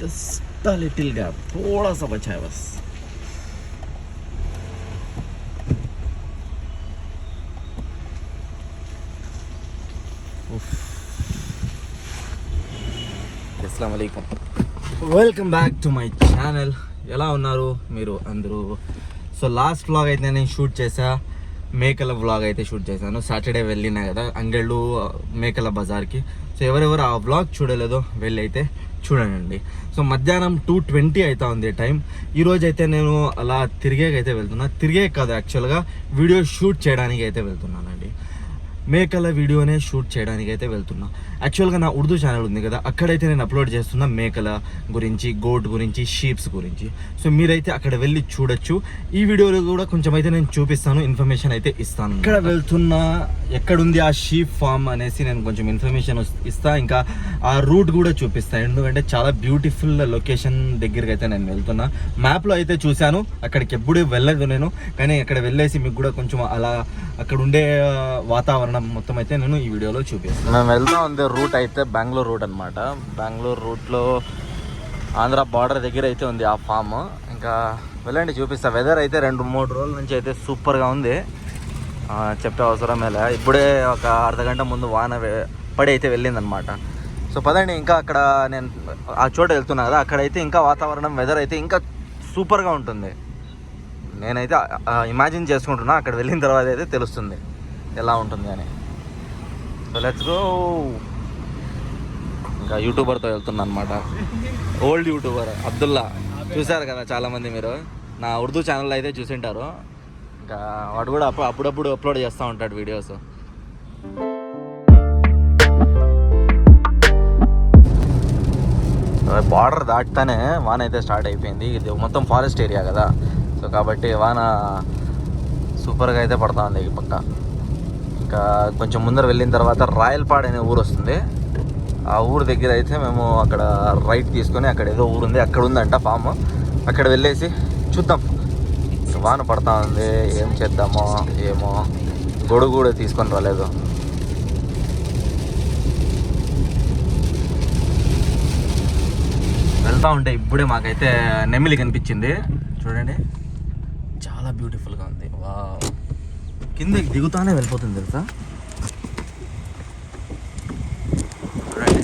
Just a little gap, थोड़ा सा बचा है बस। अस्सलाम वालेकुम, welcome back to my channel. ఎలా ఉన్నారు మీరు అందరూ? సో లాస్ట్ వ్లాగ్ అయితే నేను షూట్ చేసా, మేకల వ్లాగ్ అయితే షూట్ చేశాను. సాటర్డే వెళ్ళినా కదా అంగళ్ళు మేకల బజార్కి. సో ఎవరెవరు ఆ వ్లాగ్ చూడలేదో వెళ్ళి అయితే చూడండి. సో మధ్యాహ్నం 2:20 అవుతా ఉంది టైం. ఈరోజు అయితే నేను అలా తిరిగేకైతే వెళ్తున్నా. తిరిగే కాదు, యాక్చువల్గా వీడియో షూట్ చేయడానికి అయితే వెళ్తున్నానండి. మేకల వీడియోనే షూట్ చేయడానికి అయితే వెళ్తున్నా. యాక్చువల్గా నా ఉర్దూ ఛానల్ ఉంది కదా, అక్కడైతే నేను అప్లోడ్ చేస్తున్నా మేకల గురించి, గోట్ గురించి, షీప్స్ గురించి. సో మీరైతే అక్కడ వెళ్ళి చూడొచ్చు. ఈ వీడియోలో కూడా కొంచెం అయితే నేను చూపిస్తాను, ఇన్ఫర్మేషన్ అయితే ఇస్తాను. ఇక్కడ వెళ్తున్నా, ఎక్కడుంది ఆ షీప్ ఫామ్ అనేసి నేను కొంచెం ఇన్ఫర్మేషన్ ఇస్తా. ఇంకా ఆ రూట్ కూడా చూపిస్తాను, ఎందుకంటే చాలా బ్యూటిఫుల్ లొకేషన్ దగ్గరికి అయితే నేను వెళ్తున్నా. మ్యాప్లో అయితే చూశాను, అక్కడికి ఎప్పుడు వెళ్ళలేదు నేను, కానీ అక్కడ వెళ్ళేసి మీకు కూడా కొంచెం అలా అక్కడ ఉండే వాతావరణం మొత్తం అయితే నేను ఈ వీడియోలో చూపిస్తాను. మేము వెళ్తా ఉంది రూట్ అయితే బెంగళూరు రూట్ అనమాట. బెంగళూరు రూట్లో ఆంధ్ర బార్డర్ దగ్గర అయితే ఉంది ఆ ఫామ్. ఇంకా వెళ్ళండి చూపిస్తా. వెదర్ అయితే 2-3 రోజుల నుంచి అయితే సూపర్గా ఉంది, చెప్పే అవసరమే లే. ఇప్పుడే ఒక అర్ధగంట ముందు వాన పడి అయితే వెళ్ళిందనమాట. సో పదండి, ఇంకా అక్కడ నేను ఆ చోట వెళ్తున్నా కదా, అక్కడైతే ఇంకా వాతావరణం, వెదర్ అయితే ఇంకా సూపర్గా ఉంటుంది. నేనైతే ఇమాజిన్ చేసుకుంటున్నా, అక్కడ వెళ్ళిన తర్వాత అయితే తెలుస్తుంది ఎలా ఉంటుంది అని. So let's go. ఇంకా యూట్యూబర్తో వెళ్తున్నా అనమాట, ఓల్డ్ యూట్యూబర్ అబ్దుల్లా. చూశారు కదా చాలామంది మీరు, నా ఉర్దూ ఛానల్లో అయితే చూసింటారు. ఇంకా వాడు కూడా అప్పుడప్పుడు అప్లోడ్ చేస్తూ ఉంటాడు వీడియోస్. బార్డర్ దాటుతానే వాన అయితే స్టార్ట్ అయిపోయింది. ఇది మొత్తం ఫారెస్ట్ ఏరియా కదా, సో కాబట్టి వాన సూపర్గా అయితే పడతా ఉంది ఈ పక్క. ఇంకా కొంచెం ముందర వెళ్ళిన తర్వాత రాయలపాడు అనే ఊరు వస్తుంది. ఆ ఊరు దగ్గర అయితే మేము అక్కడ రైట్ తీసుకొని, అక్కడ ఏదో ఊరు ఉంది, అక్కడ ఉందంట ఫామ్. అక్కడ వెళ్ళేసి చూద్దాం. వాన పడతా ఉంది, ఏం చేద్దామో ఏమో. గొడుగు కూడా తీసుకొని రాలేదు. వెళ్తూ ఉంటే ఇప్పుడే మాకైతే నెమిలి కనిపించింది, చూడండి, చాలా బ్యూటిఫుల్గా ఉంది. వా, కిందకి దిగుతానే వెళ్ళిపోతుంది తెలుసా. చూడండి,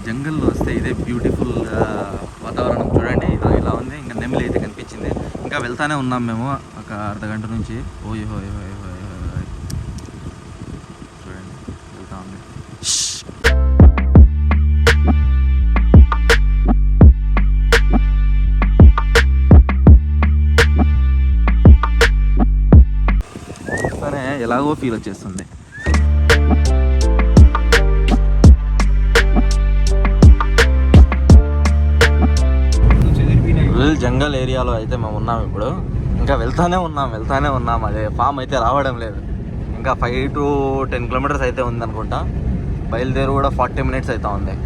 జంగల్లో వస్తే ఇదే బ్యూటిఫుల్ వాతావరణం. చూడండి, ఇలా ఉంది. ఇంకా నెమిలి అయితే కనిపించింది. ఇంకా వెళ్తానే ఉన్నాం మేము ఒక అర్ధగంట నుంచి. ఓయ్ హోయ్ హోయ్ హోయ్ హోయ్, చూడండి వెళ్తా ఉంది. ఎలాగో ఫీల్ వచ్చేస్తుంది. జంగల్ ఏరియాలో అయితే మేము ఉన్నాం ఇప్పుడు. ఇంకా వెళ్తానే ఉన్నాం. అదే ఫామ్ అయితే రావడం లేదు. ఇంకా 5 to 10 కిలోమీటర్స్ అయితే ఉందనుకుంటా. బయలుదేరి కూడా 40 minutes అవుతా ఉంది.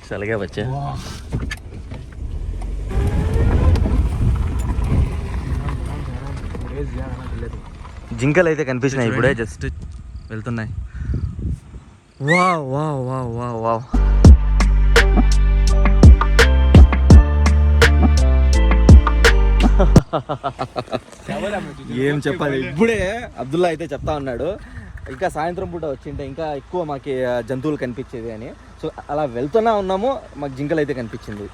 చలిగా వచ్చా. జింకలు అయితే కనిపించినాయి ఇప్పుడే, జస్ట్ వెళ్తున్నాయి. Wow wow wow wow wow. ఏం చెప్పాలి, ఇప్పుడే అబ్దుల్లా అయితే చెప్తా ఉన్నాడు, ఇంకా సాయంత్రం పూట వచ్చింటే ఇంకా ఎక్కువ మాకు జంతువులు కనిపించేది అని. సో అలా వెళ్తున్నా ఉన్నాము, మాకు జింకలు అయితే కనిపించింది.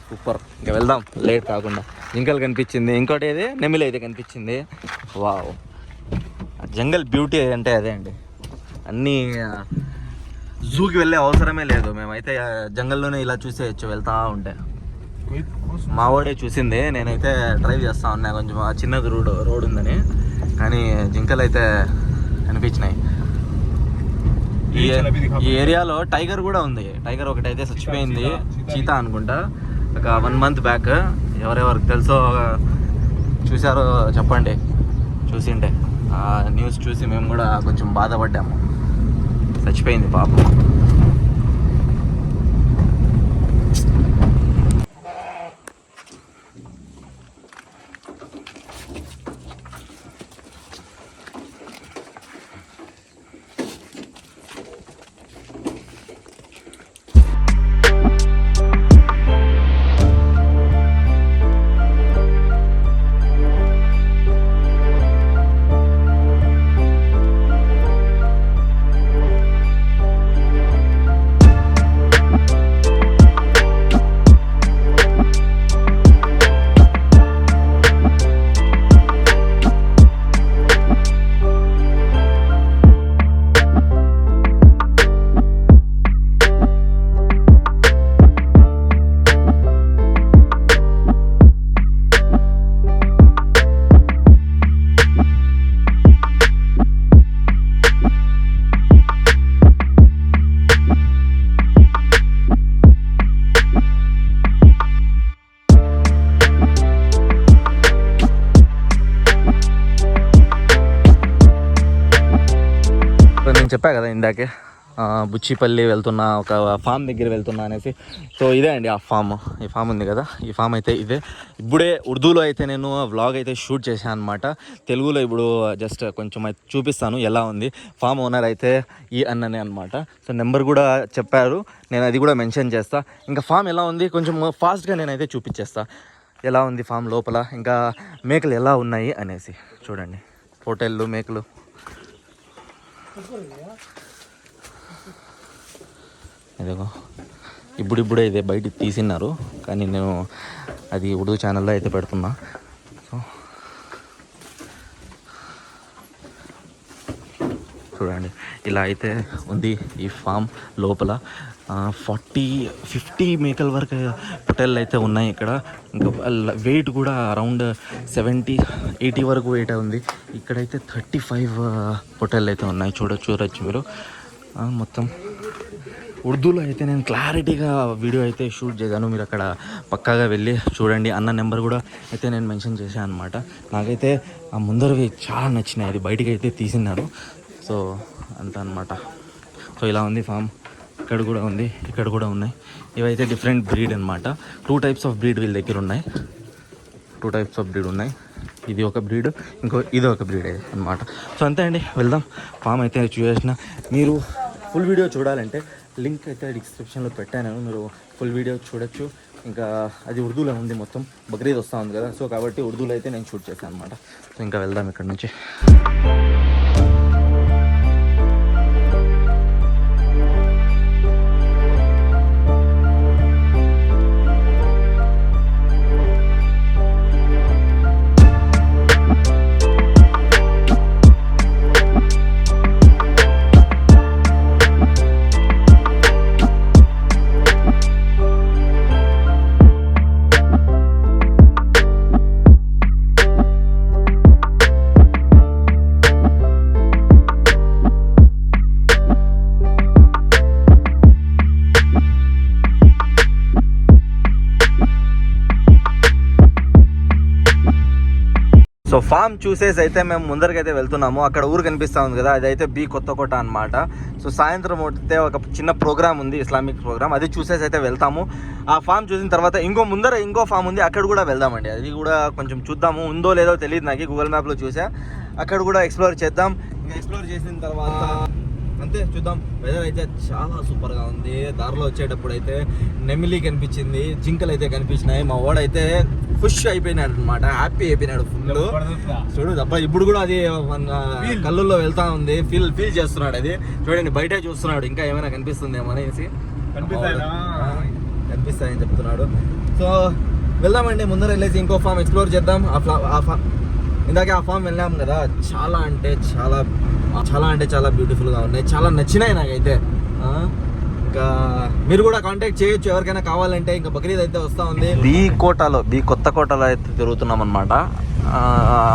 సూపర్, ఇంకా వెళ్దాం లేట్ కాకుండా. జింకలు కనిపించింది, ఇంకోటి ఏది నెమిలి అయితే కనిపించింది. వావ్, జంగల్ బ్యూటీ అంటే అదే అండి. అన్నీ జూకి వెళ్ళే అవసరమే లేదు, మేమైతే జంగల్లోనే ఇలా చూసేయచ్చు వెళ్తా ఉంటే. మా వాడే చూసింది, నేనైతే డ్రైవ్ చేస్తా ఉన్నా, కొంచెం చిన్నది రోడ్ ఉందని. కానీ జింకలు అయితే కనిపించినాయి. ఈ ఏరియాలో టైగర్ కూడా ఉంది. టైగర్ ఒకటైతే చచ్చిపోయింది, చీతా అనుకుంటా, ఒక 1 month బ్యాక్. ఎవరెవరికి తెలుసో చూసారో చెప్పండి, చూసింటే. ఆ న్యూస్ చూసి మేము కూడా కొంచెం బాధపడ్డాము, చచ్చిపోయింది పాపం. చెప్పా కదా ఇందాకే బుచ్చిపల్లి వెళ్తున్నా, ఒక ఫామ్ దగ్గర వెళ్తున్నా అనేసి. సో ఇదే అండి ఆ ఫామ్. ఈ ఫామ్ ఉంది కదా, ఈ ఫామ్ అయితే ఇదే. ఇప్పుడే ఉర్దూలో అయితే నేను వ్లాగ్ అయితే షూట్ చేశాను అనమాట. తెలుగులో ఇప్పుడు జస్ట్ కొంచెం అయితే చూపిస్తాను ఎలా ఉంది. ఫామ్ ఓనర్ అయితే ఈ అన్ననే అనమాట. సో నెంబర్ కూడా చెప్పారు, నేను అది కూడా మెన్షన్ చేస్తా. ఇంకా ఫామ్ ఎలా ఉంది కొంచెం ఫాస్ట్గా నేనైతే చూపించేస్తా ఎలా ఉంది ఫామ్ లోపల, ఇంకా మేకలు ఎలా ఉన్నాయి అనేసి. చూడండి హోటళ్ళు, మేకలు. ఇదిగో ఇప్పుడిప్పుడే ఇదే బయటికి తీసినారు, కానీ నేను అది ఉర్దూ ఛానల్లో అయితే పెడుతున్నా. సో చూడండి ఇలా అయితే ఉంది ఈ ఫామ్ లోపల. 40-50 మేకల వరకు పొట్టేళ్ళు అయితే ఉన్నాయి ఇక్కడ. ఇంకా వెయిట్ కూడా అరౌండ్ 70-80 వరకు వెయిట్ ఉంది. ఇక్కడైతే 35 పొట్టేళ్ళు అయితే ఉన్నాయి. చూడొచ్చు మీరు. మొత్తం ఉర్దూలో అయితే నేను క్లారిటీగా వీడియో అయితే షూట్ చేశాను, మీరు అక్కడ పక్కాగా వెళ్ళి చూడండి. అన్న నెంబర్ కూడా అయితే నేను మెన్షన్ చేశాను అనమాట. నాకైతే ఆ ముందరవి చాలా నచ్చినాయి, అది బయటికి అయితే తీసినారు. సో అంత అనమాట. సో ఇలా ఉంది ఫామ్. ఇక్కడ కూడా ఉంది, ఇక్కడ కూడా ఉన్నాయి. ఇవైతే డిఫరెంట్ బ్రీడ్ అనమాట. 2 టైప్స్ ఆఫ్ బ్రీడ్ వీళ్ళ దగ్గర ఉన్నాయి. 2 టైప్స్ ఆఫ్ బ్రీడ్ ఉన్నాయి. ఇది ఒక బ్రీడ్, ఇది ఒక బ్రీడ్ అనమాట. సో అంతే అండి, వెళ్దాం. ఫామ్ అయితే చూసేసిన. మీరు ఫుల్ వీడియో చూడాలంటే లింక్ అయితే డిస్క్రిప్షన్లో పెట్టాను, మీరు ఫుల్ వీడియో చూడొచ్చు. ఇంకా అది ఉర్దూలో ఉంది మొత్తం. బక్రీద్ వస్తూ ఉంది కదా, సో కాబట్టి ఉర్దూలో అయితే నేను షూట్ చేశాను అనమాట. సో ఇంకా వెళ్దాం ఇక్కడ నుంచి. సో ఫామ్ చూసేసి అయితే మేము ముందరికైతే వెళ్తున్నాము. అక్కడ ఊరు కనిపిస్తూ ఉంది కదా, అదైతే బి కొత్తకోట అనమాట. సో సాయంత్రం అయితే ఒక చిన్న ప్రోగ్రామ్ ఉంది, ఇస్లామిక్ ప్రోగ్రామ్, అది చూసేసి అయితే వెళ్తాము. ఆ ఫామ్ చూసిన తర్వాత ఇంకో ఫామ్ ఉంది, అక్కడ కూడా వెళ్దామండి. అది కూడా కొంచెం చూద్దాము, ఉందో లేదో తెలియదు నాకు, గూగుల్ మ్యాప్లో చూసా. అక్కడ కూడా ఎక్స్ప్లోర్ చేద్దాం. ఇంకా ఎక్స్ప్లోర్ చేసిన తర్వాత అంతే చూద్దాం. వెదర్ అయితే చాలా సూపర్గా ఉంది. దారిలో వచ్చేటప్పుడు అయితే నెమిలి కనిపించింది, జింకలు అయితే కనిపించినాయి. మా వాడైతే ఖుష్ అయిపోయినాడు అనమాట, హ్యాపీ అయిపోయినాడు ఫుల్. చూడు తప్ప ఇప్పుడు కూడా అది కళ్ళల్లో వెళ్తా ఉంది, ఫీల్ చేస్తున్నాడు. అది చూడండి, బయటే చూస్తున్నాడు ఇంకా ఏమైనా కనిపిస్తుందేమో అనేసి. కనిపిస్తాయని చెప్తున్నాడు. సో వెళ్దామండి, ముందర వెళ్ళేసి ఇంకో ఫామ్ ఎక్స్ప్లోర్ చేద్దాం. ఇందాకే ఆ ఫామ్ వెళ్ళాం కదా, చాలా అంటే చాలా బ్యూటిఫుల్గా ఉన్నాయి, చాలా నచ్చినాయి నాకైతే. ఇంకా మీరు కూడా కాంటాక్ట్ చేయొచ్చు ఎవరికైనా కావాలంటే. ఇంకా బక్రీద్ అయితే వస్తూ ఉంది. బి కొత్తకోటలో అయితే తిరుగుతున్నాం అనమాట.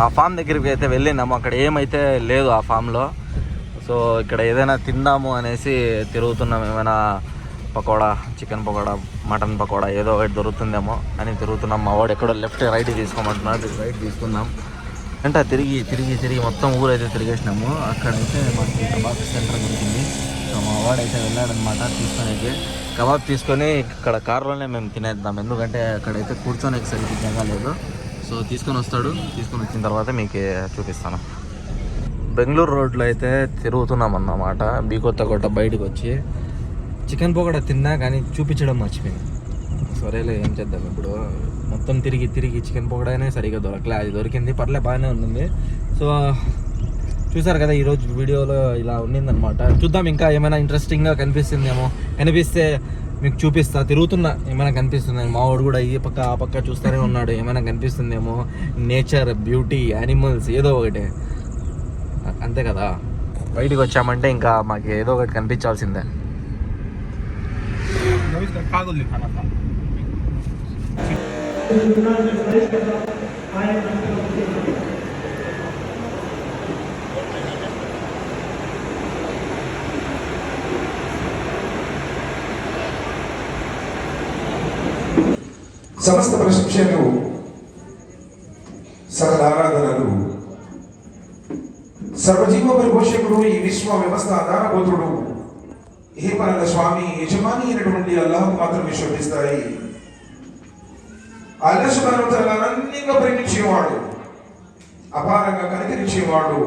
ఆ ఫామ్ దగ్గరికి అయితే వెళ్ళినాము, అక్కడ ఏమైతే లేదు ఆ ఫామ్లో. సో ఇక్కడ ఏదైనా తిందాము అనేసి తిరుగుతున్నాం, ఏమైనా పకోడా, చికెన్ పకోడా, మటన్ పకోడా ఏదో ఒకటి దొరుకుతుందేమో అని తిరుగుతున్నాం. మా వాడు ఎక్కడో లెఫ్ట్ రైట్ తీసుకోమంటున్నాడు, రైట్ తీసుకుందాం అంటే తిరిగి మొత్తం ఊరైతే తిరిగేసినాము. అక్కడైతే మాకు కబాబ్ సెంటర్ దొరికింది. సో మా వాడైతే వెళ్ళాడనమాట తీసుకొని. కబాబ్ తీసుకొని ఇక్కడ కార్లోనే మేము తినేద్దాం, ఎందుకంటే అక్కడైతే కూర్చొని సరిగ్గా జగ లేదు. సో తీసుకొని వచ్చిన తర్వాత మీకు చూపిస్తాను. బెంగళూరు రోడ్లో అయితే తిరుగుతున్నాం అన్నమాట. బి కొత్తకోట బయటకు వచ్చి చికెన్ పకోడా తిన్నా, కానీ చూపించడం మర్చిపోయింది. సరేలే ఏం చేద్దాం, ఇప్పుడు మొత్తం తిరిగి చికెన్ పకోడానే సరిగ్గా దొరకలే. అది దొరికింది, పర్లే బాగానే ఉంది. సో చూసారు కదా ఈరోజు వీడియోలో ఇలా ఉన్నిందనమాట. చూద్దాం ఇంకా ఏమైనా ఇంట్రెస్టింగ్గా కనిపిస్తుందేమో, కనిపిస్తే మీకు చూపిస్తా. తిరుగుతున్నా ఏమైనా కనిపిస్తుంది. మా వాడు కూడా ఈ పక్క ఆ పక్క చూస్తూనే ఉన్నాడు, ఏమైనా కనిపిస్తుందేమో. నేచర్, బ్యూటీ, యానిమల్స్ ఏదో ఒకటి, అంతే కదా. బయటికి వచ్చామంటే ఇంకా మాకు ఏదో ఒకటి కనిపించాల్సిందే. సమస్త ప్రశంసలు, సకల ఆరాధనలు సర్వజీవ పరిపోషకుడు, ఈ విశ్వ వ్యవస్థ ఆధారభూతుడు, ఏ పనుల స్వామి యజమాని అయినటువంటి అల్లాహ్ మాత్రమే శోభిస్తాయి. అల్లాహ్ సుబ్హానహు వ తఆలా అన్నిగా ప్రేమించేవాడు, అపారంగా కనికరించేవాడు,